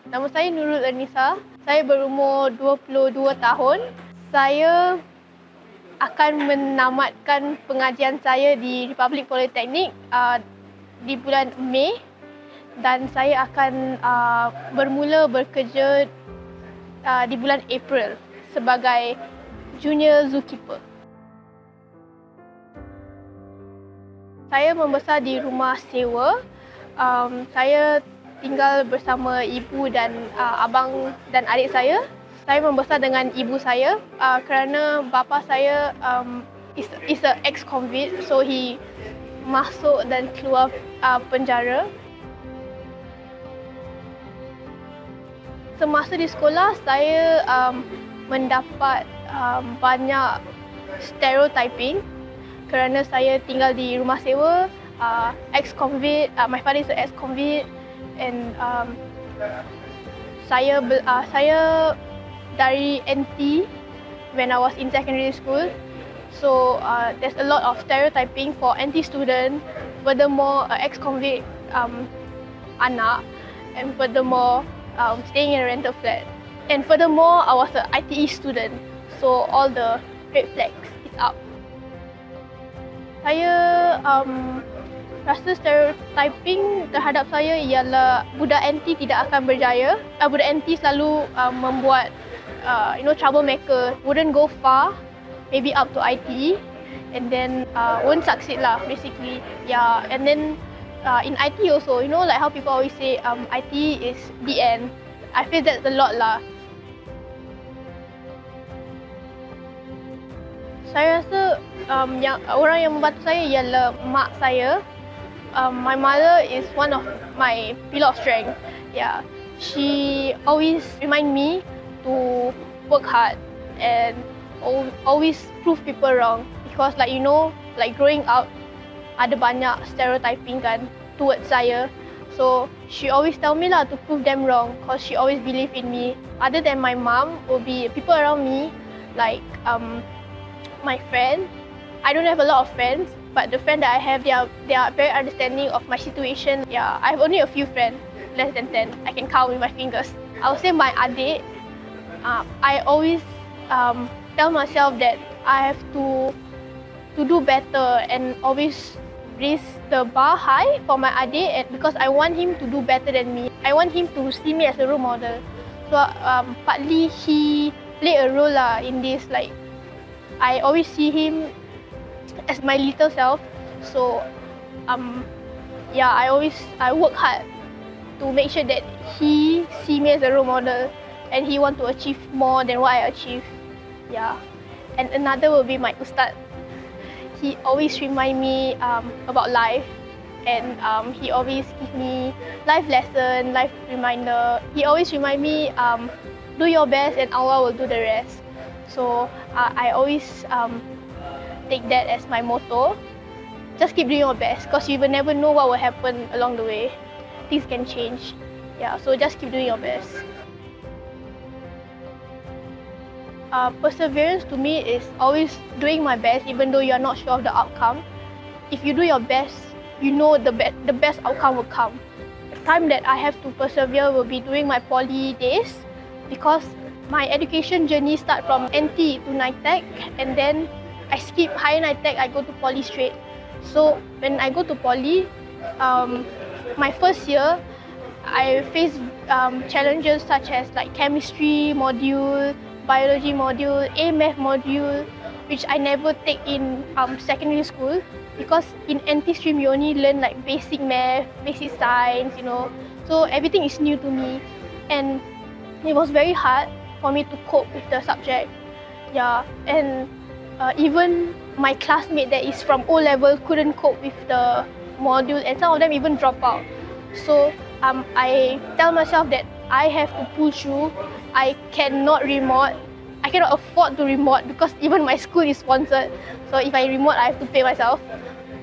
Nama saya Nurul Ernisa. Saya berumur 22 tahun. Saya akan menamatkan pengajian saya di Republic Polytechnic di bulan Mei dan saya akan bermula bekerja di bulan April sebagai junior zookeeper. Saya membesar di rumah sewa. Saya tinggal bersama ibu dan abang dan adik saya. Saya membesar dengan ibu saya kerana bapa saya is a ex-convict, so he masuk dan keluar penjara. Semasa di sekolah, saya mendapat banyak stereotyping kerana saya tinggal di rumah sewa, ex-convict, my father is an ex-convict, and saya dari NT when I was in secondary school. So there's a lot of stereotyping for NT student. Furthermore, ex-convict anak, and furthermore, staying in a rental flat. And furthermore, I was an ITE student, so all the red flags is up. Saya rasa stereotyping terhadap saya ialah budak NT tidak akan berjaya. Budak NT selalu membuat troublemaker, wouldn't go far, maybe up to ITE, and then won't succeed lah basically. Yeah, and then in ITE also, like how people always say ITE is the end. I feel that's a lot lah. Saya rasa orang yang membantu saya ialah mak saya. My mother is one of my pillar of strength. Yeah, she always remind me to work hard and always prove people wrong, because like growing up ada banyak stereotyping kan towards saya. So she always tell me lah to prove them wrong, because she always believe in me. Other than my mom, will be people around me, like my friend. I don't have a lot of friends, but the friend that I have, they are very understanding of my situation. Yeah, I have only a few friends, less than 10. I can count with my fingers. I would say my adik. I always tell myself that I have to do better and always raise the bar high for my adik, because I want him to do better than me. I want him to see me as a role model. So partly he played a role lah in this. Like I always see him as my little self. So I work hard to make sure that he see me as a role model and he want to achieve more than what I achieve. Yeah, and another will be my ustad. He always remind me about life, and he always give me life lesson, life reminder. He always remind me do your best and Allah will do the rest. So I always take that as my motto. Just keep doing your best, because you will never know what will happen along the way. Things can change. Yeah, so just keep doing your best. Perseverance to me is always doing my best even though you are not sure of the outcome. If you do your best, you know the best outcome will come. The time that I have to persevere will be during my poly days, because my education journey start from NT to NITEC, and then I skip higher NITEC, I go to poly straight. So when I go to poly, my first year, I face challenges such as like chemistry module, biology module, math module, which I never take in secondary school, because in NT stream you only learn like basic math, basic science, so everything is new to me, and it was very hard for me to cope with the subject. Yeah, and even my classmate that is from O level couldn't cope with the module, and some of them even drop out. So I tell myself that I have to pull through. I cannot remod. I cannot afford to remod, because even my school is sponsored. So if I remod, I have to pay myself.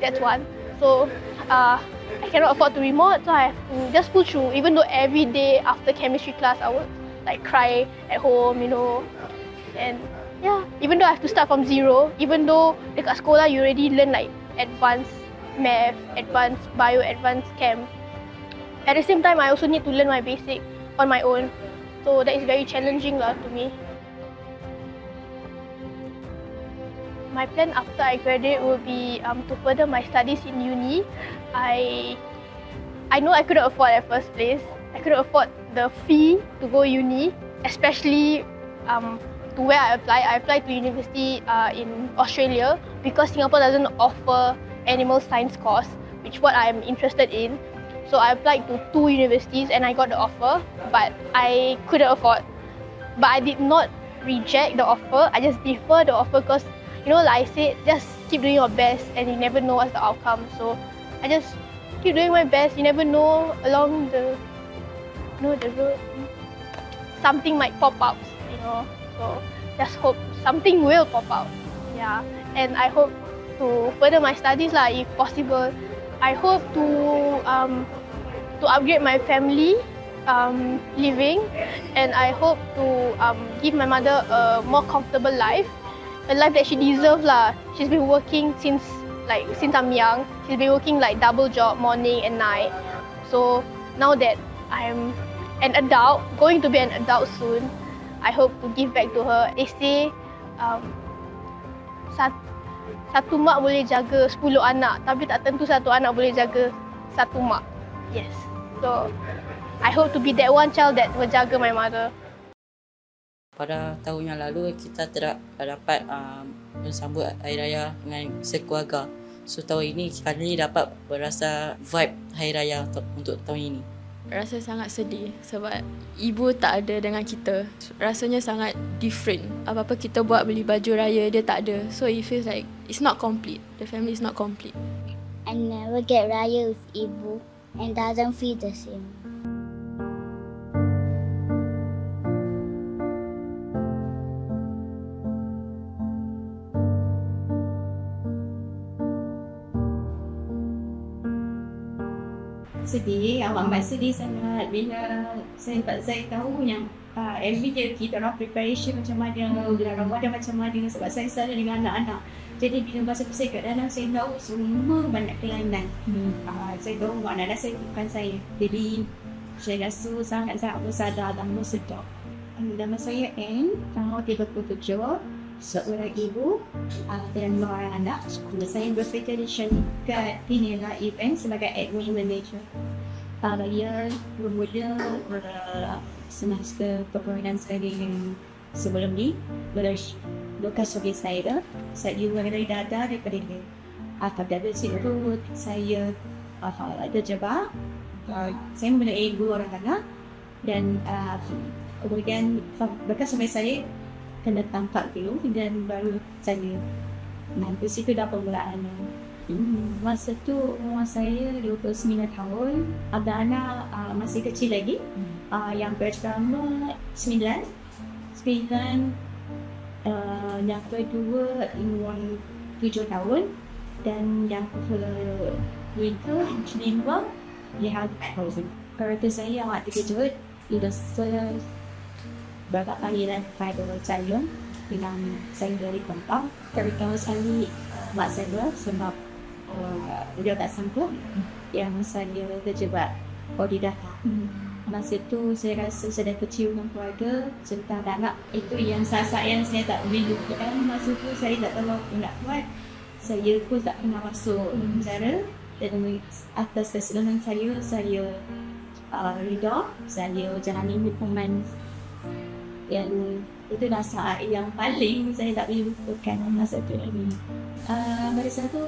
That's one. So I cannot afford to remod, so I have to just pull through. Even though every day after chemistry class, I would like cry at home, and yeah, even though I have to start from zero, even though dekat sekolah you already learn like advanced math, advanced bio, advanced chem. At the same time, I also need to learn my basic on my own. So that is very challenging lah to me. My plan after I graduate will be to further my studies in uni. I know I couldn't afford at first place. I couldn't afford the fee to go uni, especially to where I applied. I applied to university in Australia because Singapore doesn't offer animal science course, which what I'm interested in. So I applied to 2 universities and I got the offer, but I couldn't afford. But I did not reject the offer. I just deferred the offer because, you know, like I said, just keep doing your best and you never know what's the outcome. So I just keep doing my best. You never know along the road, something might pop up, you know. So just hope something will pop out. Yeah, and I hope to further my studies lah, if possible. I hope to upgrade my family living, and I hope to give my mother a more comfortable life, a life that she deserves lah. She's been working since I'm young. She's been working like double job, morning and night. So now that I'm an adult, going to be an adult soon, I hope to give back to her. They say satu mak boleh jaga 10 anak, tapi tak tentu satu anak boleh jaga satu mak. Yes. So I hope to be that one child that will jaga my mother. Pada tahun yang lalu kita tidak dapat bersambut Hari Raya dengan sekeluarga. So tahun ini kami dapat berasa vibe Hari Raya untuk tahun ini. Rasa sangat sedih sebab ibu tak ada dengan kita. Rasanya sangat different. Apa-apa kita buat, beli baju raya, dia tak ada. So it feels like it's not complete. The family is not complete. I never get raya with ibu and doesn't feel the same. Sedih, amat sedih sangat bila saya tahu yang every day kita orang preparation macam mana, bulan Ramadan macam mana, sebab saya selalu dengan anak-anak. Jadi bila masa saya kat dalam, saya tahu semua banyak kelainan. Saya tahu anak-anak saya bukan saya. Jadi saya rasa sangat-sangat bersadar dan bersedar. Nama saya Anne, tahun 37, seorang ibu dan 2 anak. Saya bekerja di syarikat Pinela Event sebagai admin manager. Saya bermula semasa perkahwinan saya sebelum ni, bekas suami saya mengenai dada daripada dia. Dari situ saya terjebak. Saya mempunyai 2 orang anak dan kemudian bekas suami saya kena tangkap dulu dan baru saya di situ dah permulaan. Masa tu umur saya 29 tahun, ada anak masih kecil lagi. Yang pertama 9, yang kedua umur 7 tahun dan yang kedua 5 dia ada 4 tahun. Karakter saya amat terkejut bila saya berapa kali lepas saya dengan saya dari kontak. Terutama sekali mak saya sebab dia tak sanggup yang saya terjebak di data. Masa tu saya rasa saya dah kecil dengan keluarga, serta anak. Itu yang saat yang saya tak boleh lupakan. Masa tu saya tak tahu apa nak buat. Saya pun tak pernah masuk penjara. Dan atas kesalahan saya reda. Saya jalani hukuman. Yang itulah saat yang paling saya tak boleh lupakan masa tu lagi. Pada satu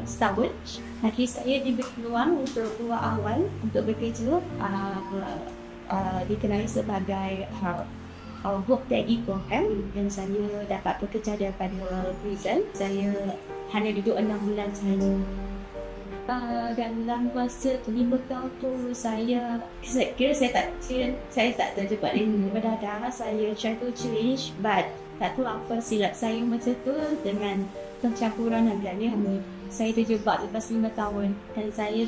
setahun, nanti saya diberi peluang untuk keluar awal untuk bekerja. Dikenali sebagai work study program dan saya dapat bekerja daripada prison. Saya hanya duduk 6 bulan sahaja. Dalam masa 5 tahun tu saya kira saya tak terjebak di mendadak. Saya try to change, but tak tahu apa silap saya masa tu dengan pencampuran agaknya. Saya terjebak lepas 5 tahun dan saya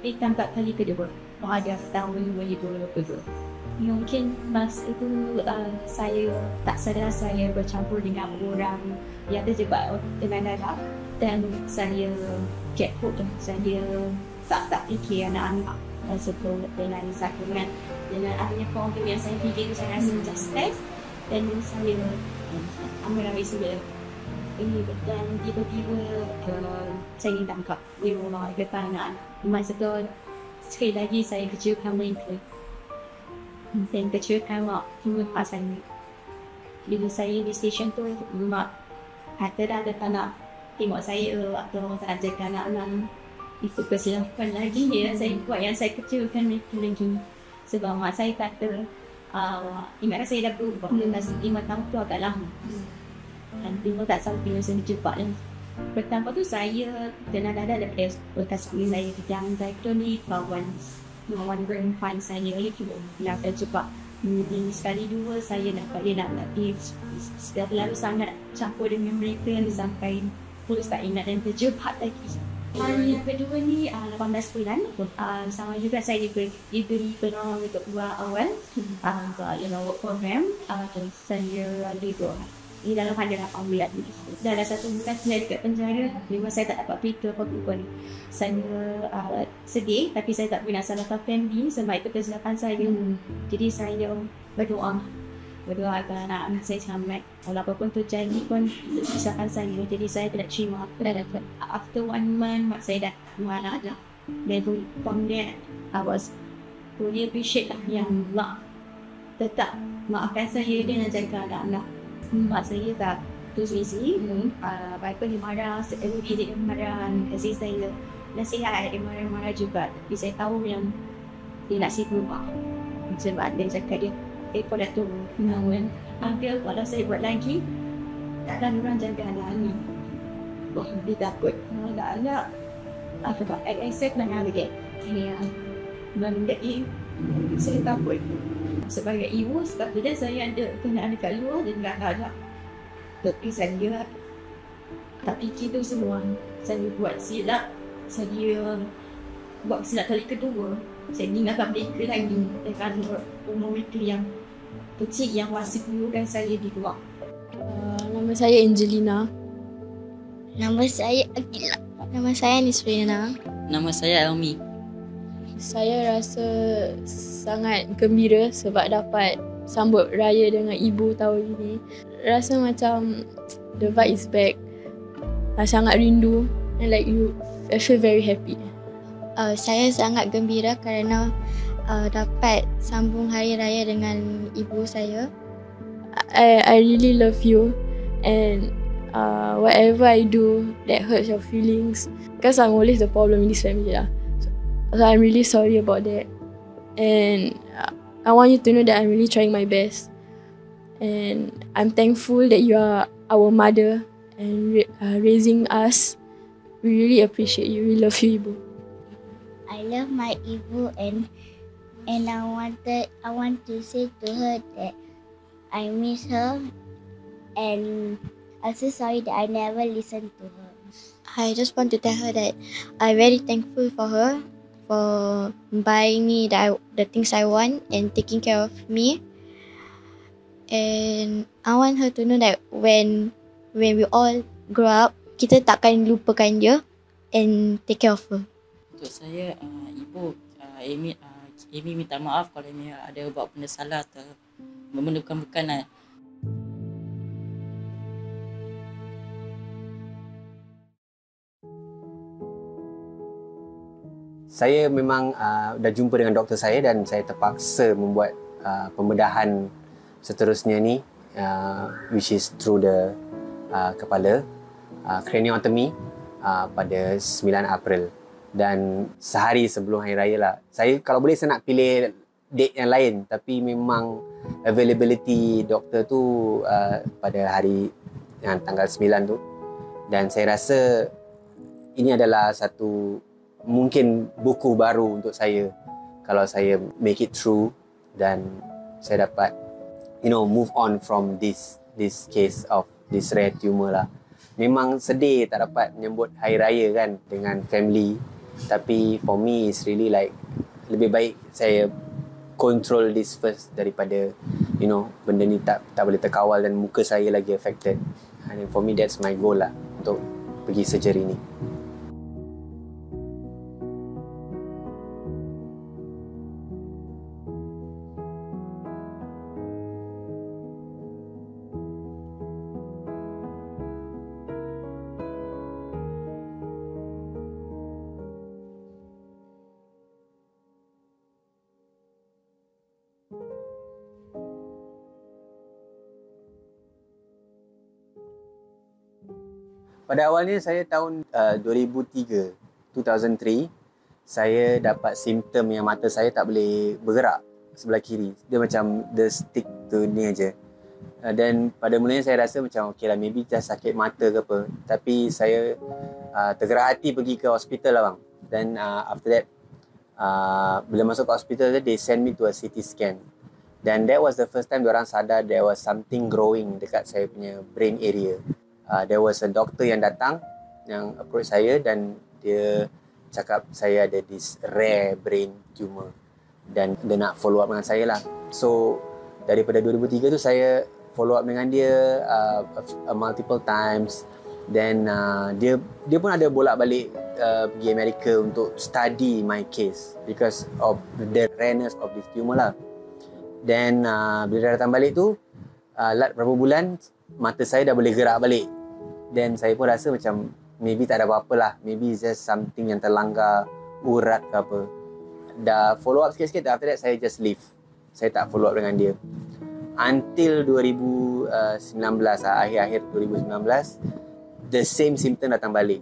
ditangkap kali kedua pada tahun 2020. Mungkin masa itu saya tak sadar saya bercampur dengan orang yang terjebak dengan dadak dan saya get hooked. Saya tak fikir anak-anak masa tu dengan sakungan dengan adanya problem yang saya fikir tu saya rasa macam stres dan saya ambil risiko ini dan tiba-tiba saya ditangkap di rumah depan anak-anak. Masa tu sekali lagi saya kecilkan mereka. Saya kecilkan mak saya. Bila saya di stesen tu, mak kata dah tak nak tengok saya atau tak jaga anak-anak. Itu kesilapan lagi ya saya buat yang saya kecilkan mereka lagi. Sebab mak saya kata, ingatlah saya dah berubah. 5 tahun tu agak lama. Dan timbul tak sampai masa cepat. Pertama tu saya kenal ada bekas saya yang saya ni kawan grand fan saya itu nak cepat. Kemudian sekali dua saya nampak dia nak sudah terlalu sangat campur dengan mereka yang sampai terus tak ingat dan terjebak lagi. Yang kedua ni 18 bulan sama juga saya diberi peluang untuk buat awal work program saya ada ini dalam hanya 8 bulan. Dalam 1 bulan saya dekat penjara, memang saya tak dapat berita apa-apa ni. Saya sedih tapi saya tak boleh nak salahkan family sebab itu kesilapan saya. Jadi saya berdoa agar anak saya selamat. Walau apapun terjadi pun kesilapan saya. Jadi saya tidak terima. After 1 month, mak saya dah buat anak. Dan from there, I was really appreciate lah yang mak tetap maafkan saya dan jaga anak-anak. Mak saya tak terus busy. Walaupun dia marah, dia marah kasih saya nasihat, dia marah-marah juga. Tapi saya tahu yang dia nak saya berubah. Sebab dia cakap dia kau dah turun kan. Hampir kalau saya buat lagi takkan orang jaga anak-anak. Dia takut anak-anak apa accept dengan dia. Dan jadi saya takut sebagai ibu sebab bila saya ada anak kat luar dan tak ada. Tapi saya tak fikir tu semua. Saya buat silap. Saya buat silap kali kedua. Saya ingatkan mereka lagi dengan umur mereka yang kecil yang masih perlukan saya di luar. Nama saya Angelina. Nama saya Akila. Nama saya Nisriana. Nama saya Elmi. Saya rasa sangat gembira sebab dapat sambut raya dengan ibu tahun ini. Rasa macam the vibe is back. Sangat rindu and I feel very happy. Saya sangat gembira kerana dapat sambung hari raya dengan ibu saya. I really love you and whatever I do that hurts your feelings, because I'm always the problem in this family lah. So I'm really sorry about that, and I want you to know that I'm really trying my best, and I'm thankful that you are our mother and raising us. We really appreciate you. We love you, Ibu. I love my ibu and I want to say to her that I miss her and I'm so sorry that I never listened to her. I just want to tell her that I'm very thankful for her for buying me the things I want and taking care of me. And I want her to know that when we all grow up, kita takkan lupakan dia and take care of her. Untuk saya, ibu, Amy minta maaf kalau Amy ada buat benda salah atau benda bukan-bukan lah. Saya memang dah jumpa dengan doktor saya dan saya terpaksa membuat pembedahan seterusnya ni, which is through the kepala, craniotomy pada 9 April. Dan sehari sebelum Hari Raya lah. Saya kalau boleh saya nak pilih date yang lain, tapi memang availability doktor tu pada hari yang tanggal 9 tu. Dan saya rasa ini adalah satu mungkin buku baru untuk saya kalau saya make it through dan saya dapat move on from this case of this rare tumor lah. Memang sedih tak dapat menyambut Hari Raya kan dengan family, tapi for me it's really like lebih baik saya control this first daripada benda ni tak boleh terkawal dan muka saya lagi affected. And for me that's my goal lah untuk pergi surgery ni. Pada awalnya saya tahun 2003 saya dapat simptom yang mata saya tak boleh bergerak sebelah kiri. Dia macam the stick tu ni aja. Dan pada mulanya saya rasa macam okay lah, maybe just sakit mata ke apa. Tapi saya tergerak hati pergi ke hospital lah bang. Dan after that, bila masuk ke hospital tu, they send me to a CT scan. Dan that was the first time diorang sadar there was something growing dekat saya punya brain area. There was a doctor yang datang, yang approach saya dan dia cakap saya ada this rare brain tumor. Dan dia nak follow up dengan saya lah. So, daripada 2003 tu saya follow up dengan dia multiple times. Then dia pun ada bolak-balik pergi Amerika untuk study my case because of the rareness of this tumor lah. Then bila dia datang balik tu, berapa bulan mata saya dah boleh gerak balik. Then saya pun rasa macam maybe tak ada apa-apa lah. Maybe it's just something yang terlanggar urat ke apa. Dah follow up sikit-sikit, after that saya just leave. Saya tak follow up dengan dia. Until 2019, akhir-akhir 2019, the same symptom datang balik.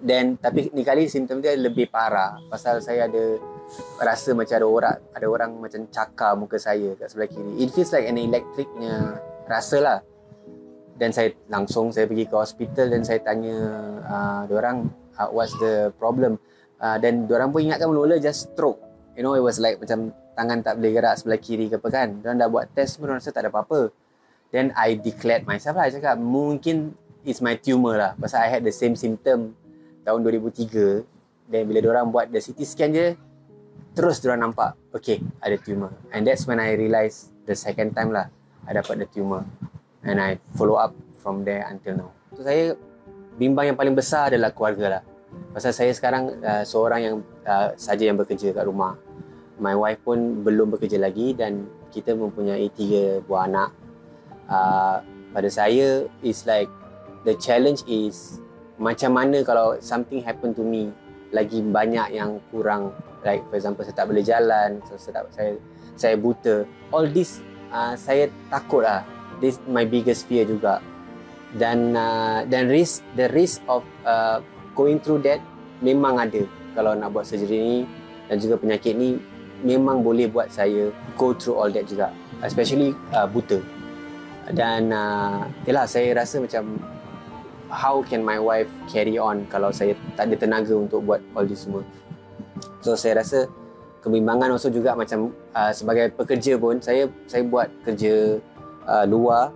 Then tapi ni kali simptom dia lebih parah pasal saya ada rasa macam ada orang macam cakar muka saya kat sebelah kiri. It feels like an electricnya rasa lah. Dan saya pergi ke hospital dan saya tanya diorang what's the problem. Dan diorang pun ingatkan mula-mula just stroke. You know, it was like macam tangan tak boleh gerak sebelah kiri ke apa kan. Diorang dah buat test pun diorang rasa tak ada apa-apa. Then I declared myself lah. I cakap mungkin it's my tumor lah. Pasal I had the same symptom tahun 2003. Dan bila diorang buat the CT scan je, terus diorang nampak okay, ada tumor. And that's when I realised the second time lah I dapat the tumor. And I follow up from there until now. So saya bimbang yang paling besar adalah keluarga lah. Pasal saya sekarang seorang yang saja yang bekerja kat rumah. My wife pun belum bekerja lagi dan kita mempunyai 3 buah anak. Pada saya is like the challenge is macam mana kalau something happen to me, lagi banyak yang kurang, like for example saya tak boleh jalan, saya buta. All this saya takut lah. This is my biggest fear juga. Dan the risk of going through that memang ada. Kalau nak buat surgery ni dan juga penyakit ni memang boleh buat saya go through all that juga, especially buta. Dan yalah, saya rasa macam how can my wife carry on kalau saya tak ada tenaga untuk buat all this semua. So saya rasa kebimbangan also juga macam sebagai pekerja pun saya buat kerja luar,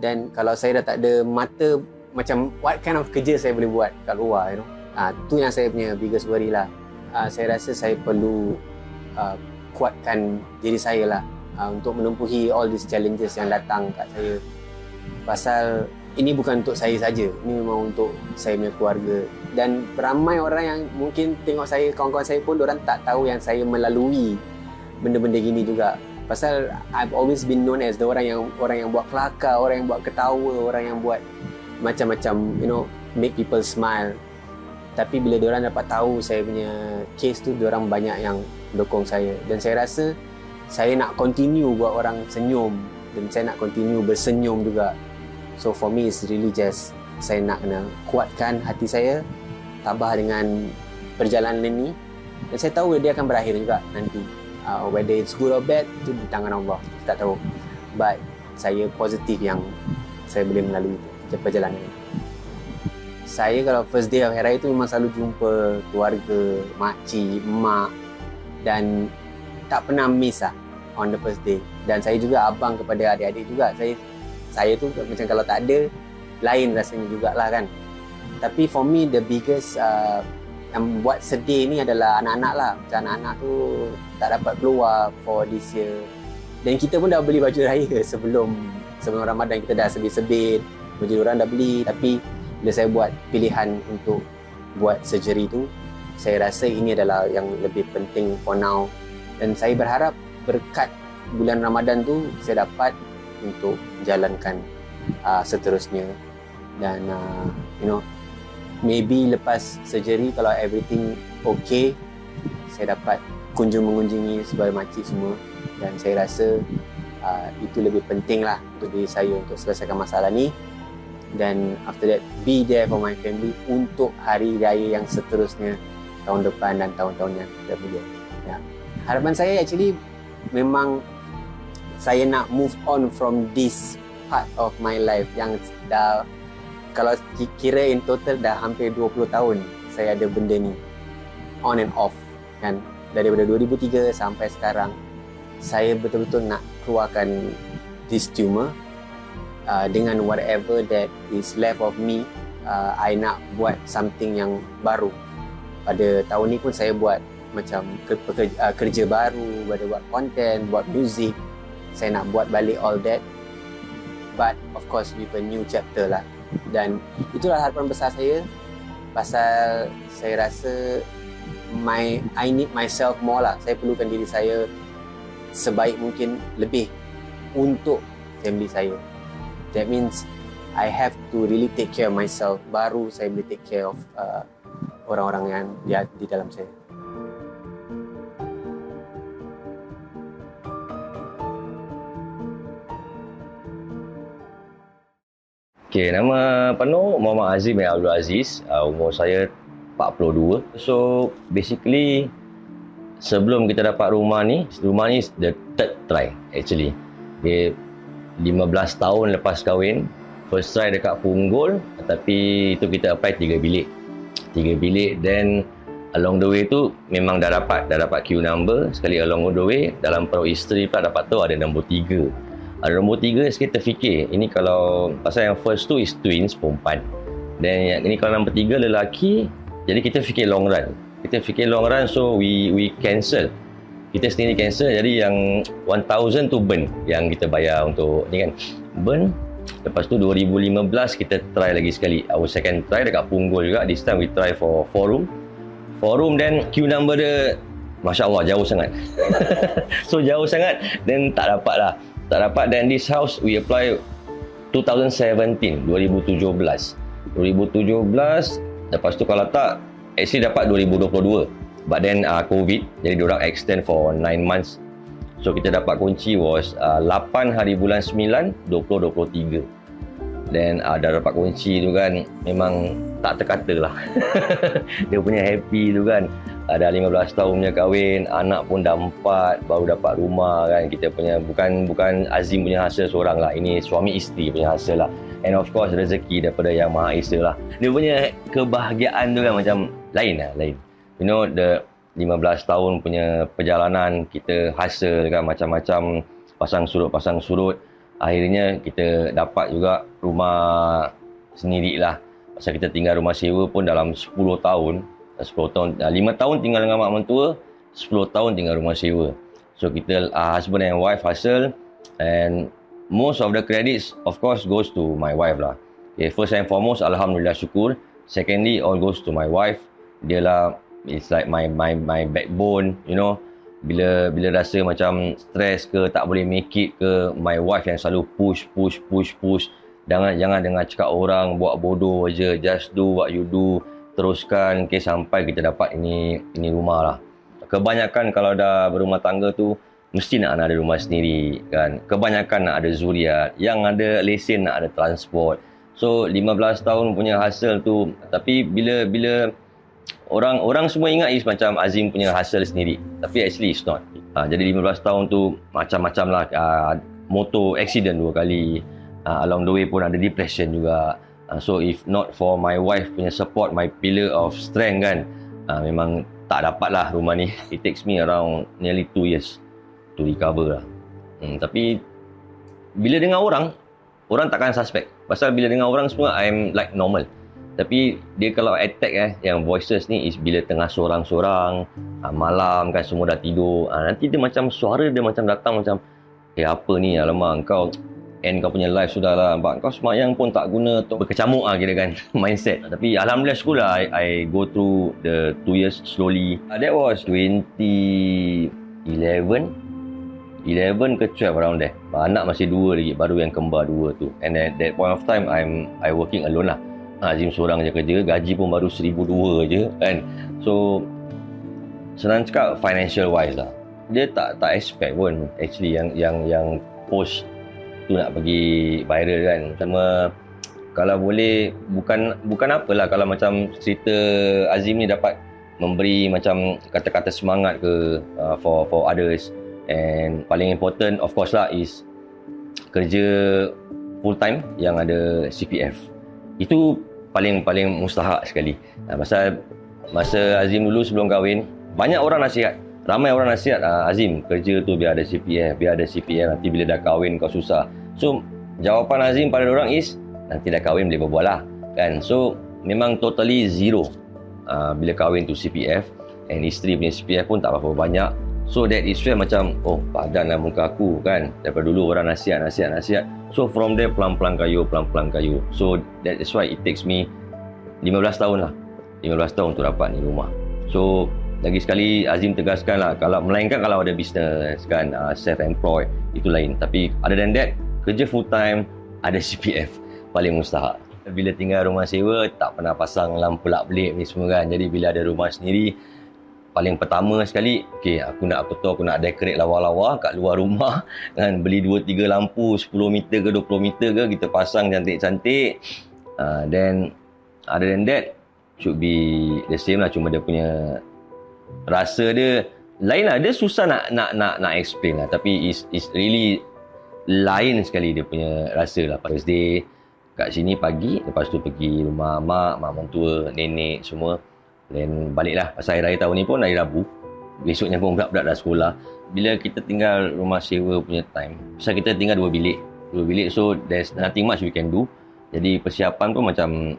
dan kalau saya dah tak ada mata, macam what kind of kerja saya boleh buat kat luar, you know. Tu yang saya punya biggest worry lah. Saya rasa saya perlu kuatkan diri saya lah untuk menumpuhi all these challenges yang datang kat saya. Pasal ini bukan untuk saya saja, ini memang untuk saya punya keluarga. Dan ramai orang yang mungkin tengok saya, kawan-kawan saya pun diorang tak tahu yang saya melalui benda-benda gini juga. Pasal I've always been known as the orang yang buat kelakar, orang yang buat ketawa, orang yang buat macam-macam, you know, make people smile. Tapi bila diorang dapat tahu saya punya case tu, diorang banyak yang mendukung saya. Dan saya rasa saya nak continue buat orang senyum, dan saya nak continue bersenyum juga. So for me it's really just saya nak kena kuatkan hati saya, tabah dengan perjalanan ini, dan saya tahu dia akan berakhir juga nanti. Whether it's good or bad, itu di tangan Allah, kita tak tahu. But saya positif yang saya boleh melalui perjalanan ini. Saya kalau first day of Hari Raya itu memang selalu jumpa keluarga, makcik, mak, dan tak pernah miss lah on the first day. Dan saya juga abang kepada adik-adik juga. Saya tu macam kalau tak ada, lain rasanya jugalah kan. Tapi for me the biggest yang buat sedih ni adalah anak-anak lah. Macam anak-anak tu tak dapat keluar for this year. Dan kita pun dah beli baju raya sebelum Ramadan, kita dah sebit-sebit, baju orang dah beli. Tapi bila saya buat pilihan untuk buat surgery tu, saya rasa ini adalah yang lebih penting for now. Dan saya berharap berkat bulan Ramadan tu saya dapat untuk jalankan seterusnya. Dan you know, maybe lepas surgery kalau everything okay, saya dapat mengunjungi sebagai makcik semua. Dan saya rasa itu lebih penting lah untuk diri saya untuk selesaikan masalah ni. dan after that be there for my family untuk hari raya yang seterusnya, tahun depan dan tahun-tahun yang kemudian. Ya. Harapan saya actually memang saya nak move on from this part of my life yang dah, kalau kira in total dah hampir 20 tahun saya ada benda ni on and off kan, daripada 2003 sampai sekarang. Saya betul-betul nak keluarkan this tumor. Dengan whatever that is left of me, I nak buat something yang baru. Pada tahun ni pun saya buat macam kerja baru, buat content, buat music. Saya nak buat balik all that, but of course with a new chapter lah. Dan itulah harapan besar saya, pasal saya rasa I need myself more lah. Saya perlukan diri saya sebaik mungkin lebih untuk family saya. That means I have to really take care of myself, baru saya boleh take care of orang-orang yang di dalam saya. Okay, nama penuh Muhammad Azim bin Abdul Aziz. Umur saya 42. So basically sebelum kita dapat rumah ni the third try actually. Okay, 15 tahun lepas kahwin, first try dekat Punggol, tapi itu kita apply 3 bilik. Then along the way tu memang dah dapat queue number. Sekali along the way, dalam pro history pula dapat tahu ada nombor 3. Ada nombor 3, kita fikir ini kalau pasal yang first tu is twins perempuan. Dan yang ini kalau nombor 3 lelaki, jadi kita fikir long run. So we cancel. Kita sendiri cancel, jadi yang 1,000 tu burn yang kita bayar untuk ni kan, burn. Lepas tu 2015 kita try lagi sekali, our second try dekat Punggol juga. This time we try for 4 room, then queue number dia Masya Allah jauh sangat. So jauh sangat, then tak dapat. Then this house we apply 2017. Lepas tu kalau tak, actually dapat 2022. But then COVID, jadi diorang extend for 9 months. So kita dapat kunci was 8 hari bulan 9 2023. Then dah dapat kunci tu kan, memang tak terkata lah. Dia punya happy tu kan. Dah 15 tahun punya kahwin, anak pun dah 4, baru dapat rumah kan. Kita punya bukan Azim punya hasil seorang lah, ini suami isteri punya hasil lah. And of course rezeki daripada Yang Maha Esa lah. Dia punya kebahagiaan tu kan macam lain. You know, the 15 tahun punya perjalanan kita hasil kan, macam-macam pasang surut. Akhirnya kita dapat juga rumah sendiri lah. Pasal kita tinggal rumah sewa pun dalam 10 tahun. 5 tahun tinggal dengan mak mentua, 10 tahun tinggal rumah sewa. So kita husband and wife hasil, and most of the credits of course goes to my wife lah. Okay, first and foremost alhamdulillah syukur. Secondly all goes to my wife. Dia lah, it's like my backbone, you know. Bila rasa macam stress ke, tak boleh make it ke, my wife yang selalu push. Jangan dengar cakap orang, buat bodoh aja, just do what you do, teruskan, okay, sampai kita dapat ini rumah lah. Kebanyakan kalau dah berumah tangga tu mesti nak ada rumah sendiri kan. Kebanyakan nak ada zuriat, yang ada lesen nak ada transport. So 15 tahun punya hasil tu, tapi bila orang semua ingat is macam Azim punya hasil sendiri, tapi actually it's not. Jadi 15 tahun tu macam-macam lah. Motor accident 2 kali, along the way pun ada depression juga. So if not for my wife punya support, my pillar of strength kan, memang tak dapat lah rumah ni. It takes me around nearly 2 years to recover lah. Tapi bila dengar orang takkan suspect. Pasal bila dengar orang semua I'm like normal. Tapi dia kalau attack yang voices ni is bila tengah sorang-sorang, malam kan semua dah tidur, nanti dia macam suara dia macam datang macam apa ni, alamak kau end kau punya life sudah lah, kau semayang pun tak guna, berkecamuk kira kan mindset. Tapi alhamdulillah syukur lah I go through the 2 years slowly. That was 2011 ke 12 around there. Anak masih 2 lagi, baru yang kembar 2 tu. And at that point of time I working alone lah. Azim seorang je kerja, gaji pun baru 1,200 je kan. So senang cakap financial wise lah, dia tak expect pun actually yang post tu nak pergi viral kan. Sama kalau boleh bukan apalah kalau macam cerita Azim ni dapat memberi macam kata-kata semangat ke for others. And paling important of course lah is kerja full time yang ada CPF. Itu paling mustahak sekali. Pasal masa Azim dulu sebelum kahwin, banyak orang nasihat. Ramai orang nasihat, Azim kerja tu biar ada CPF, nanti bila dah kahwin kau susah. So jawapan Azim pada orang is nanti dah kahwin boleh berbual lah kan. So memang totally zero bila kahwin tu CPF, and isteri punya CPF pun tak berapa banyak. So that is where macam padan lah muka aku kan. Daripada dulu orang nasihat. So from there pelan-pelan kayu. So that is why it takes me 15 tahun lah. 15 tahun untuk dapat ni rumah. So lagi sekali Azim tegaskan lah, melainkan kalau ada business kan, self-employed itu lain. Tapi other than that, kerja full time, ada CPF, paling mustahak. Bila tinggal rumah sewa, tak pernah pasang lampu lap-lip ni semua kan. Jadi bila ada rumah sendiri, paling pertama sekali, aku nak decorate lawa-lawa kat luar rumah kan, beli 2-3 lampu 10 meter ke 20 meter ke, kita pasang cantik-cantik. Then other than that, should be the same lah, cuma dia punya rasa dia lain lah. Dia susah nak explain lah, tapi is really lain sekali dia punya rasa lah. First day kat sini pagi, lepas tu pergi rumah mak mentua, nenek semua, then baliklah. Pasal hari raya tahun ni pun hari Rabu, besoknya pun budak-budak dah sekolah. Bila kita tinggal rumah sewa punya time, pasal kita tinggal dua bilik, so there's nothing much we can do. Jadi persiapan pun macam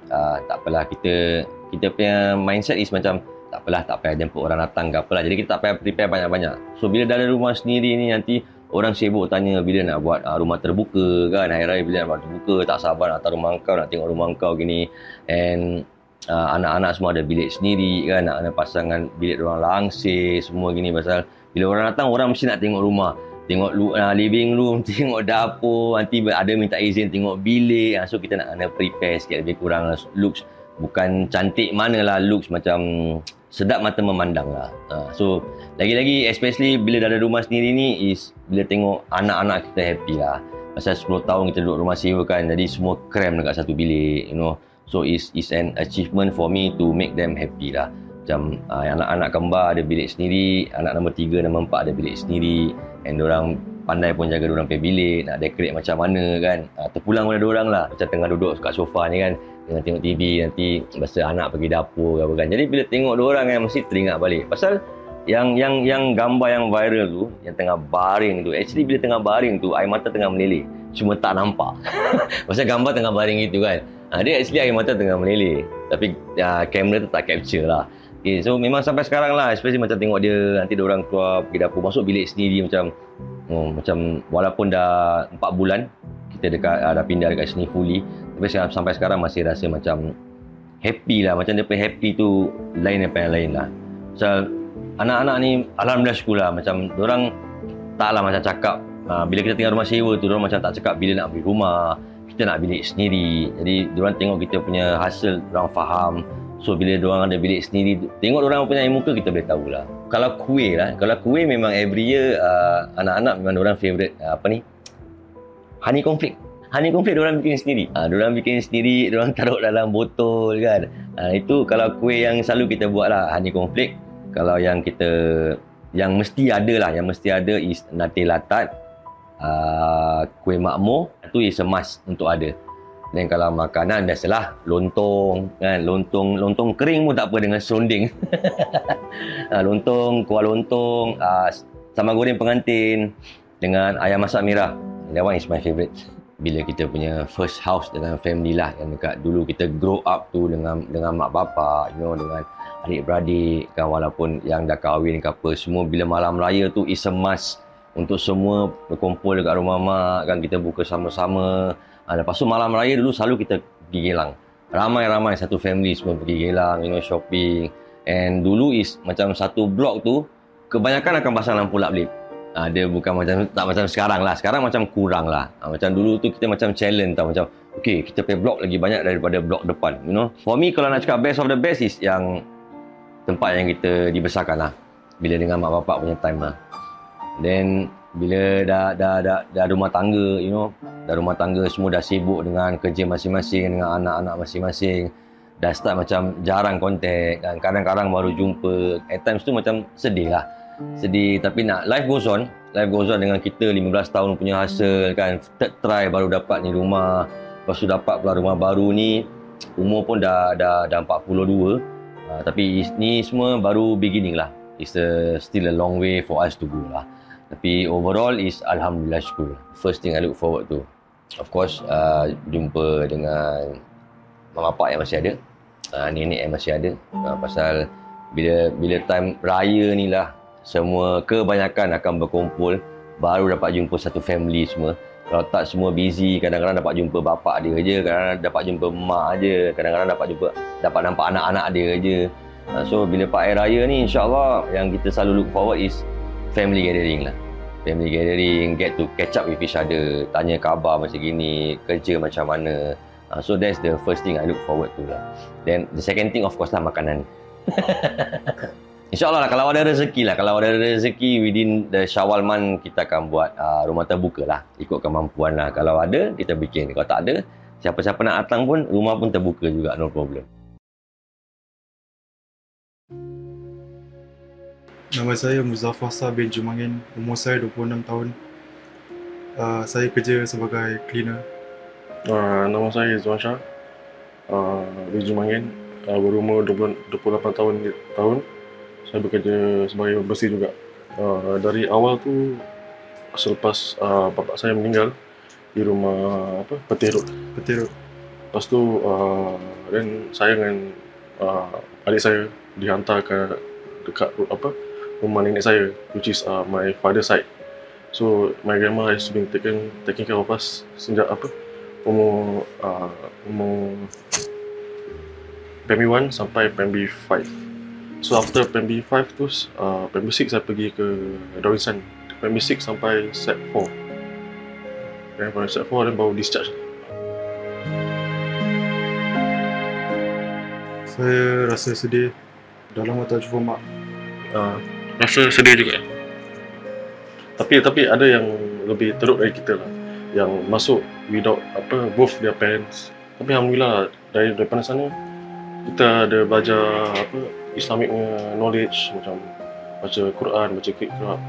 tak apalah, kita punya mindset is macam tak payah jemput orang datang ke apalah. Jadi kita tak payah prepare banyak-banyak. So bila dah ada rumah sendiri ni, nanti orang sibuk tanya bila nak buat rumah terbuka kan, hari raya bila nak buat terbuka, tak sabar nak taruh rumah kau, nak tengok rumah kau gini. And anak-anak semua ada bilik sendiri kan, nak ada pasangan bilik orang langsir semua gini. Pasal bila orang datang, orang mesti nak tengok rumah, tengok living room, tengok dapur, nanti ada minta izin tengok bilik. So kita nak prepare sikit lebih kurang looks, bukan cantik manalah, looks macam sedap mata memandang lah. So lagi-lagi especially bila dah ada rumah sendiri ni is bila tengok anak-anak kita happy lah. Pasal 10 tahun kita duduk rumah sewa kan, jadi semua cram dekat satu bilik, you know. So is an achievement for me to make them happy lah. Macam anak-anak kembar ada bilik sendiri, anak nombor 3, nombor 4 ada bilik sendiri, and diorang pandai pun jaga diorang punya bilik, nak decorate macam mana kan. Terpulang pada diorang lah, macam tengah duduk kat sofa ni kan, tengah tengok TV, nanti masa anak pergi dapur ke apa kan. Jadi bila tengok diorang kan, mesti teringat balik. Pasal yang gambar yang viral tu, yang tengah baring tu, actually bila tengah baring tu, air mata tengah meleleh, cuma tak nampak. Pasal gambar tengah baring gitu kan, dia actually air mata tengah meleleh, tapi kamera tu tak capture lah. Okay, so memang sampai sekarang lah, especially macam tengok dia, nanti diorang keluar pergi dapur, masuk bilik sendiri, macam walaupun dah 4 bulan kita dah pindah dekat sini fully, tapi sampai sekarang masih rasa macam happy lah. Macam dia punya happy tu lain daripada yang lain lah. So anak-anak ni alhamdulillah syukur lah, macam diorang taklah macam cakap bila kita tinggal rumah sewa tu, diorang macam tak cakap bila nak beli rumah, kita nak bilik sendiri. Jadi diorang tengok kita punya hasil, diorang faham. So bila diorang ada bilik sendiri, tengok diorang punya air muka, kita boleh tahulah. Kalau kuih memang every year anak-anak memang diorang favourite honey conflict diorang bikin sendiri. Diorang bikin sendiri, diorang taruh dalam botol kan. Itu kalau kuih yang selalu kita buat lah, honey conflict. Kalau yang mesti ada is nasi latat, kuih makmur, itu is a must untuk ada. Dan kalau makanan biasalah lontong kan, lontong kering pun tak apa dengan serunding. Kuah lontong, sambal goreng pengantin dengan ayam masak merah. That one is my favourite. Bila kita punya first house dengan family lah, yang dekat dulu kita grow up tu dengan mak bapak, dengan adik-beradik kan, walaupun yang dah kahwin ke apa, semua bila malam raya tu is a must untuk semua berkumpul dekat rumah mak kan, kita buka sama-sama. Lepas tu malam raya dulu selalu kita pergi Geylang. Ramai-ramai satu family semua pergi Geylang, shopping. And dulu is macam satu blok tu kebanyakan akan pasang lampu lap-lip. Dia bukan tak macam sekarang lah. Sekarang macam kurang lah. Macam dulu tu kita macam challenge tau. Macam okay, kita pay blok lagi banyak daripada blok depan. For me kalau nak cakap best of the best is yang tempat yang kita dibesarkan lah. Bila dengan mak bapak punya time lah. Then Bila dah rumah tangga, dah rumah tangga, semua dah sibuk dengan kerja masing-masing, dengan anak-anak masing-masing. Dah start macam jarang kontak kan. Kadang-kadang baru jumpa. At times tu macam sedih lah. Sedih, tapi life goes on. Life goes on dengan kita 15 tahun punya hasil kan. Third try baru dapat ni rumah. Lepas tu dapat pula rumah baru ni. Umur pun dah 42. Tapi ni semua baru beginning lah. It's still a long way for us to go lah. Tapi overall is alhamdulillah syukur. First thing I look forward to, of course, jumpa dengan mak bapak yang masih ada, nenek yang masih ada. Pasal bila time raya ni lah, semua kebanyakan akan berkumpul, baru dapat jumpa satu family semua. Kalau tak, semua busy, kadang-kadang dapat jumpa bapak dia je, kadang-kadang dapat jumpa mak je, kadang-kadang dapat nampak anak-anak dia je. So bila Pak Air Raya ni, insyaAllah yang kita selalu look forward is family gathering lah. Family gathering, get to catch up with each other, tanya khabar macam gini, kerja macam mana. So that's the first thing I look forward to lah. Then the second thing of course lah makanan. InsyaAllah lah, kalau ada rezeki within the Syawal month, kita akan buat rumah terbuka lah. Ikut kemampuan lah. Kalau ada, kita bikin. Kalau tak ada, siapa-siapa nak datang pun, rumah pun terbuka juga, no problem. Nama saya Muzaffar Shah bin Jumangin, umur saya 26 tahun. Saya kerja sebagai cleaner. Nama saya Izwan Shah bin Jumangin, berumur 28 tahun. Saya bekerja sebagai bersih juga. Dari awal tu, selepas bapak saya meninggal di rumah Petirut. Lepas tu, dan saya dengan adik saya dihantar ke dekat rumah nenek saya, which is my father's side. So my grandma has been taking care of us sejak umur Primary 1 sampai Primary 5. So after Primary 5 tu, Primary 6 saya pergi ke Darwissan. Primary 6 sampai Set 4. Dan pada Set 4 dan baru discharge. Saya rasa sedih. Dah lama tak jumpa mak. Rasa sedih juga. Tapi ada yang lebih teruk dari kita lah, yang masuk without both their parents. Tapi alhamdulillah daripada sana kita ada belajar Islamic knowledge, macam baca Quran, baca Qira'ah.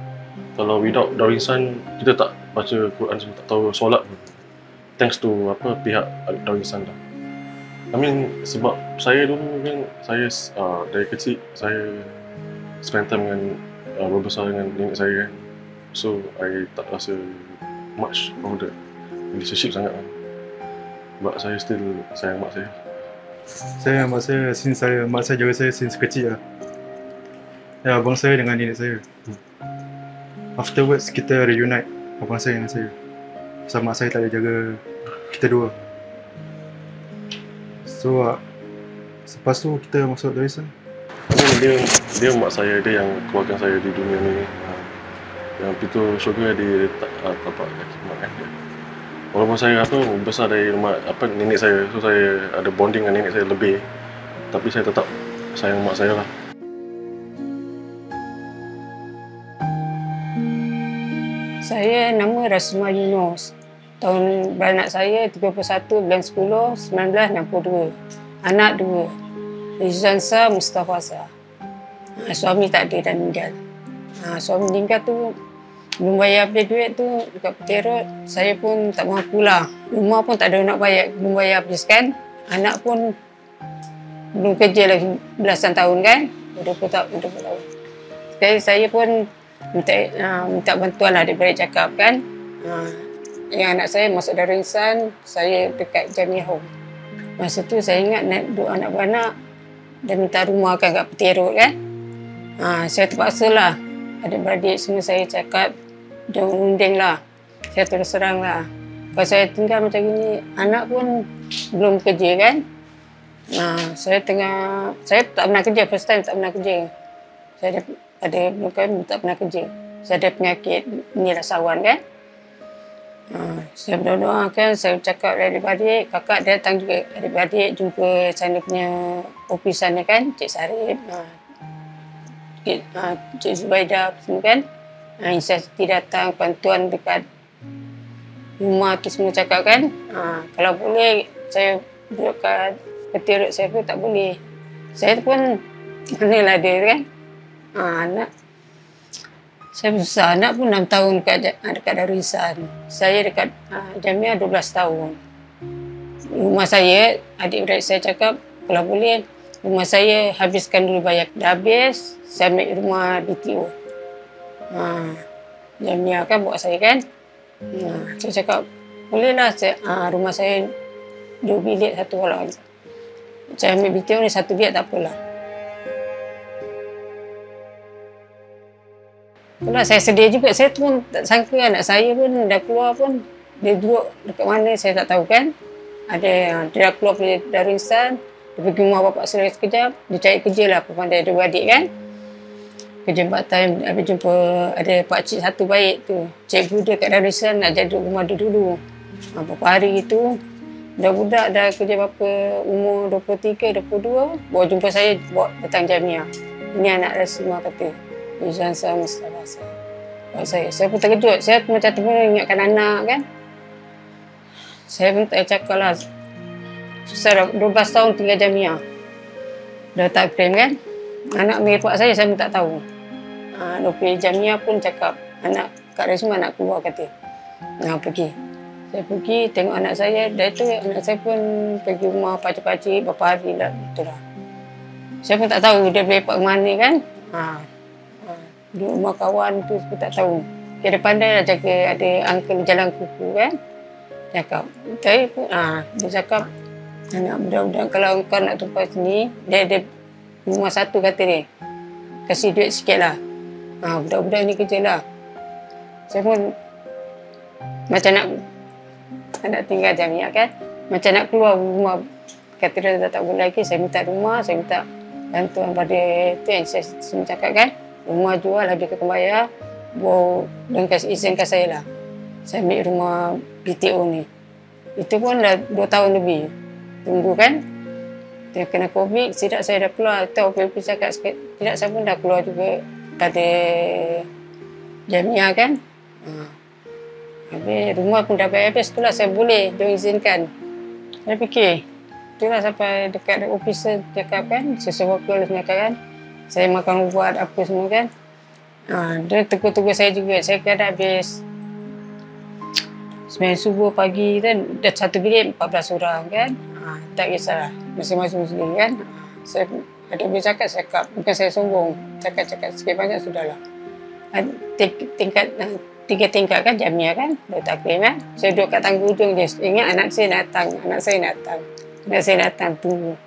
Kalau without Darwissan, kita tak baca Quran, tak tahu solat pun. Thanks to pihak Darwissan lah. I mean, sebab saya dulu kan, saya dari kecil saya spend time dengan berbesar dengan nenek saya kan. So I tak rasa much of the relationship sangat kan. Sebab saya still sayang mak saya. Saya mak saya, mak saya jaga saya since kecil lah. Ya, abang saya dengan nenek saya. Afterwards kita reunite, abang saya dengan saya. Sebab mak saya tak ada jaga kita dua. So selepas tu kita masuk Darwissan. Dia mak saya, dia yang keluarkan saya di dunia ni. Yang pintu syurga dia tapak kaki mak kan. Walaupun saya besar dari rumah nenek saya, so saya ada bonding dengan nenek saya lebih, tapi saya tetap sayang mak saya lah. Saya nama Rasma Yunus. Tahun beranak saya 31 bulan 10 1962. Anak 2. Rizwan Shah, Mustafa Shah. Suami tak ada dan meninggal. Suami meninggal tu belum bayar beli duit tu dekat Petirut. Saya pun tak mampu lah. Rumah pun tak ada nak bayar, belum bayar habiskan. Anak pun belum kerja lagi belasan tahun kan. 20 tahun. Sekali saya pun minta bantuan lah daripada cakap kan. Yang anak saya masuk Darwissan, saya dekat Jamiah Home. Masa tu saya ingat nak dua anak beranak dan minta rumah kan kat Petirut kan. Saya terpaksa lah. Adik-beradik semua saya cakap, jangan unding lah. Saya terus serang lah. Kalau saya tinggal macam ni, anak pun belum kerja kan. Saya tak pernah kerja, first time tak pernah kerja. Saya tak pernah kerja. Saya ada penyakit ni rasawan kan. Saya berdoa kan, saya cakap dengan adik-beradik, kakak dia datang juga, adik-beradik jumpa sana punya ofis sana kan, Cik Sarip, Cik Zubaidah semua kan. inisiatif datang, bantuan dekat rumah tu semua cakap kan, kalau boleh saya duduk kat peti urut saya pun tak boleh. Saya pun manalah dia kan, anak saya besar, anak pun 6 tahun dekat Darul Ihsan. Saya dekat Jamia 12 tahun. Rumah saya, adik-beradik saya cakap, kalau boleh, rumah saya habiskan dulu bayar. Dah habis, saya ambil rumah BTO. Jamia kan buat saya kan. Saya cakap, bolehlah rumah saya 2 bilik 1 orang. Saya ambil BTO ni 1 bilik tak apalah. Itulah saya sedih juga. Saya pun tak sangka anak saya pun dah keluar pun. Dia duduk dekat mana saya tak tahu kan. Dia dah keluar dari Darul Ihsan. Dia pergi rumah bapak saya sekejap. Dia cari kerja lah. Dia ada adik kan. Kerja part time. Habis jumpa ada pakcik satu baik tu. Cikgu dia kat Darul Ihsan nak jadi duduk rumah dia dulu. Beberapa hari tu. Dah budak dah kerja berapa umur 23, 22. Bawa jumpa saya bawa datang Jamia. Ini anak Rasimah kata. Izansa Mustafa saya pun terkejut. Saya macam teringatkan anak kan. Saya pun tak cakap lah. Susah 12 tahun tinggal Jamia. Dah tak claim kan. Anak mirip saya pun tak tahu. Pergi Jamia pun cakap anak Kak Rasmah nak keluar kata. Pergi. Saya pergi tengok anak saya. Dah itu anak saya pun pergi rumah pakcik-pakcik berapa hari lah. Itulah. Saya pun tak tahu dia lepak mana kan. Di rumah kawan tu saya tak tahu. Dia pandai lah jaga, ada uncle jalan kuku kan. Cakap. Dia cakap, anak budak-budak kalau kau nak tumpah sini, dia ada rumah satu kata dia. Kasih duit sikit lah. Budak-budak ni kerja lah. Saya pun macam nak tinggal Jamia kan. Macam nak keluar rumah. Kata dia dah tak boleh lagi. Saya minta rumah, saya minta bantuan pada tu yang saya cakap kan. Rumah jual habis kena bayar. Dan kasih izinkan saya lah. Saya ambil rumah BTO ni. Itu pun dah 2 tahun lebih. Tunggu kan. Dia kena COVID. Tidak saya dah keluar. Tahu PMP cakap sikit. Tidak saya pun dah keluar juga pada Jamia kan. Habis rumah pun dah bayar habis. Itulah saya boleh. Dia izinkan. Saya fikir. Itulah sampai dekat officer cakap kan. Sesuai worker cakap kan. Saya makan ubat apa semua kan. Dia tegur-tegur saya juga. Saya kena habis 9 subuh pagi kan. Dah 1 bilik 14 orang kan. Tak kisahlah. Masing-masing sendiri kan. Saya ada boleh cakap, bukan saya sombong. Cakap-cakap sikit banyak sudahlah. Tingkat 3 tingkat kan Jamia kan. Dah tak claim kan. Saya duduk kat tangga ujung je. Ingat anak saya datang. Anak saya datang tunggu.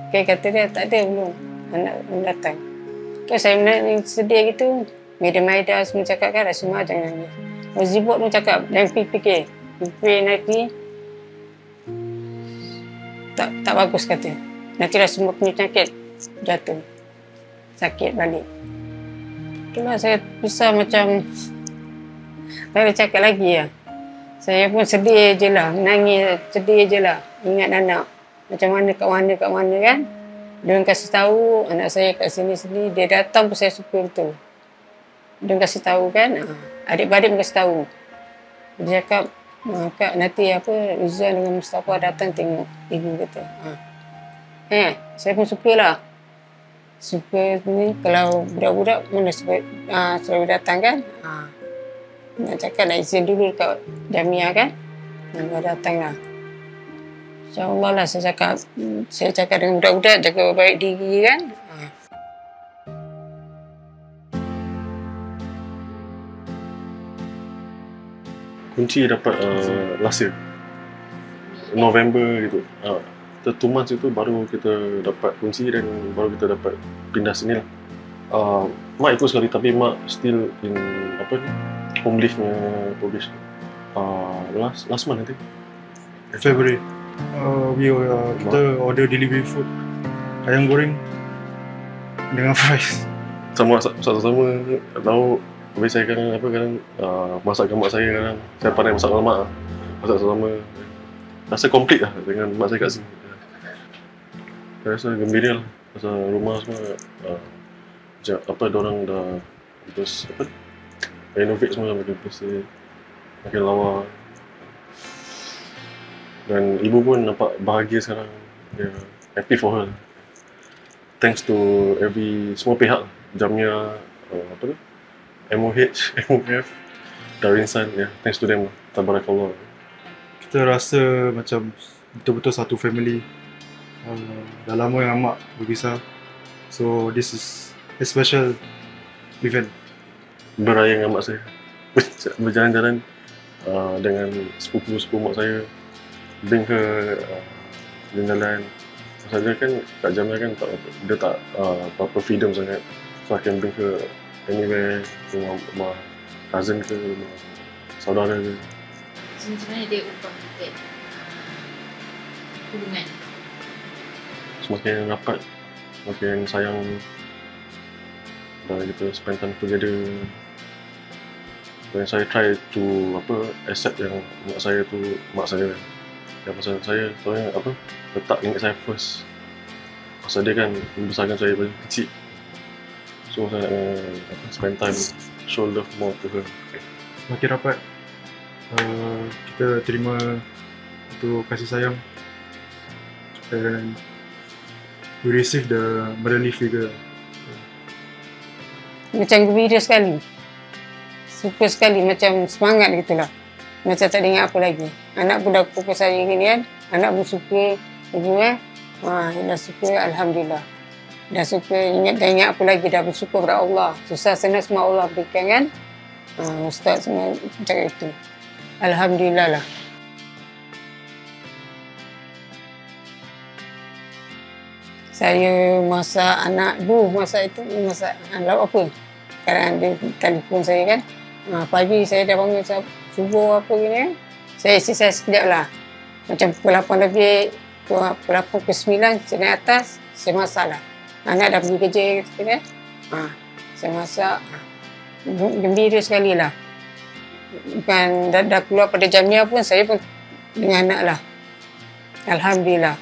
Okay, kata dia tak ada belum. Anak datang. Kan saya sedih gitu. Maida semua cakap kan Rasmah jangan nangis. Zibot pun cakap jangan fikir. Fikir nanti tak bagus kata. Nanti Rasmah punya penyakit jatuh. Sakit balik. Itulah saya bisa macam tak ada cakap lagi lah. Saya pun sedih je lah. Menangis sedih je lah. Ingat anak. Macam mana kat mana kan. Dia kasih tahu anak saya kat sini. Dia datang pun saya suka betul. Dia kasih tahu kan. Adik-beradik pun kasih tahu. Dia cakap, Kak nanti Rizal dengan Mustafa datang tengok ibu kata. Saya pun sukalah. Suka ni kalau budak-budak mana selalu datang kan. Nak cakap nak izin dulu dekat Jamia kan. Nak datang lah. InsyaAllah lah saya cakap dengan budak-budak jaga baik diri kan. Kunci dapat last year November gitu. 2 months itu baru kita dapat kunci dan baru kita dapat pindah sini lah. Mak ikut sekali tapi mak still in home leave nya probation. Last month nanti February. Kita order delivery food. Ayam goreng dengan fries. Sama tahu habis saya kadang masak mak saya kadang. Saya pandai masak dengan mak. Masak sama. Rasa komplit lah dengan mak saya kat sini. Saya rasa gembira lah. Rasa rumah semua diorang dah terus renovate semua makin bersih, makin lawa. Dan ibu pun nampak bahagia sekarang. Dia happy for her. Thanks to semua pihak, Jamia, MOH, MOF, Darwinson, thanks to them. Tabarakallah. Kita rasa macam betul-betul satu family. Dah lama yang mak berpisah. So this is a special event. Beraya dengan mak saya. Berjalan-jalan dengan sepupu-sepupu mak saya. Bring ke jalan-jalan. Maksudnya kan kat Jamia kan dia tak apa-apa freedom sangat. So I can bring ke anywhere, rumah cousin ke, rumah saudara ke. Macam mana dia ubah hubungan? Semakin rapat, semakin sayang, dan kita spend time together. Dan saya try to accept yang mak saya tu mak saya. Yang pasal saya soalnya letak nenek saya first. Pasal dia kan membesarkan saya dari kecil. So saya spend time, show love more to her. Semakin rapat, kita terima itu kasih sayang, and we receive the motherly figure. Macam gembira sekali. Suka sekali, macam semangat gitulah. Macam tak ada ingat apa lagi. Anak budak pupuk saya gini kan, anak pun suka ibu dah suka, alhamdulillah. Dah suka, dah ingat apa lagi, dah bersyukur kepada Allah. Susah senang semua Allah berikan kan. Ustaz semua cakap itu. Alhamdulillah lah. Saya masak anak masak lauk apa. Kadang dia telefon saya kan. Pagi saya dah bangun subuh apa gini kan. Saya exercise sekejap lah. Macam pukul 8 lebih, pukul 8 ke 9 saya naik atas, saya masak lah. Anak dah pergi kerja kan. Saya masak. Gembira sekali lah. Bukan dah keluar pada Jamia pun, saya pun dengan anak lah. Alhamdulillah.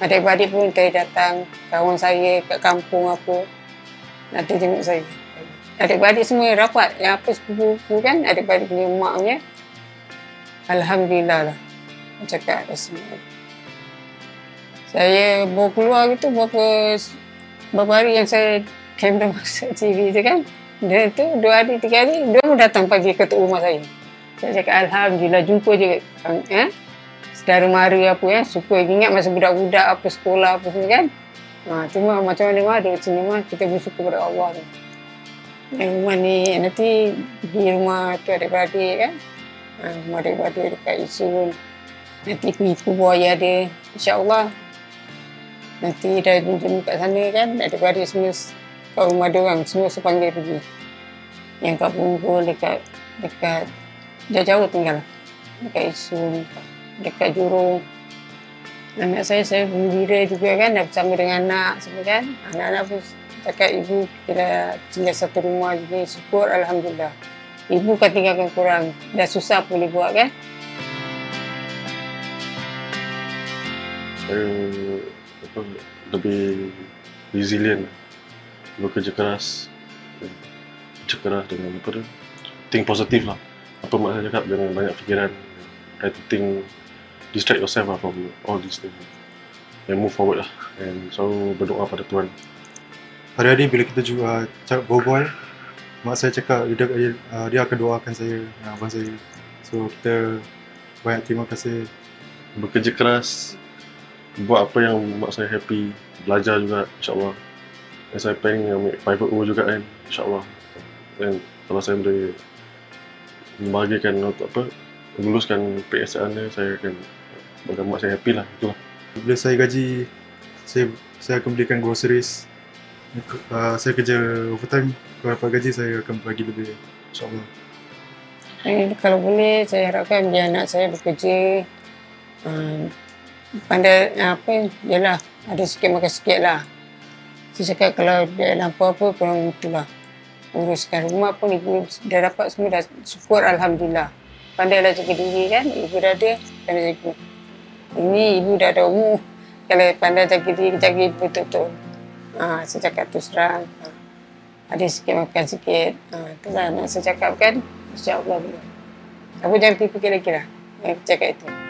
Adik-adik pun datang, kawan saya kat kampung apa, nanti jemput saya. Adik-adik semua rapat, yang apa sepupu kan, adik-adik punya mak punya. Alhamdulillah lah. Cakap semua. Saya baru keluar gitu, beberapa hari yang saya kamera masuk TV tu kan. Dia tu 2 hari, 3 hari, dia pun datang pagi ke rumah saya. Saya cakap Alhamdulillah, jumpa je saudara mara apa suka ingat masa budak-budak apa sekolah apa semua kan. Cuma macam mana cinema kita bersyukur kepada Allah tu. Yang rumah ni nanti pergi rumah tu adik-beradik kan. Rumah adik-beradik dekat Isun. Nanti pergi Buaya ada, insya-Allah. Nanti dah jumpa kat sana kan, adik-beradik semua kat rumah dia orang semua saya panggil pergi. Yang kat Punggol dekat jauh-jauh tinggal. Dekat Isun, dekat Jurong. Anak saya gembira juga kan, dah bersama dengan anak semua kan. Anak-anak pun cakap ibu kita dah tinggal satu rumah jadi syukur alhamdulillah. Ibu kan tinggalkan korang, dah susah pun boleh buat kan. Saya lebih resilient, bekerja keras dengan think positif lah. Apa mak saya cakap, jangan banyak fikiran, try to think, distract yourself lah from all these things and move forward lah, and selalu berdoa pada Tuhan. Hari-hari bila kita juga berbual, mak saya cakap dia akan doakan saya dan abang saya. So kita banyak terima kasih. Bekerja keras, buat apa yang mak saya happy, belajar juga insyaAllah. Dan saya planning ambil private O juga kan, insyaAllah. Dan kalau saya boleh membahagikan untuk meluluskan PSN dia, saya akan bagi mak saya happy lah, itulah. Bila saya gaji, saya akan belikan groceries. Saya kerja overtime, kalau dapat gaji saya akan bagi lebih, insyaAllah. Kalau boleh, saya harapkan biar anak saya bekerja, pandai yalah, ada sikit makan sikit lah. Saya cakap kalau dia nampak apa pun itulah. Uruskan rumah pun ibu dah dapat semua, dah syukur alhamdulillah. Pandailah jaga diri kan, ibu dah ada, pandai jaga. Ini ibu dah ada umur, kalau pandai jaga diri, jaga ibu betul-betul. Saya cakap terus terang. Ada sikit makan sikit. Itulah nak saya cakap kan. InsyaAllah boleh. Aku jangan fikir lagi lah. Yang cakap itu.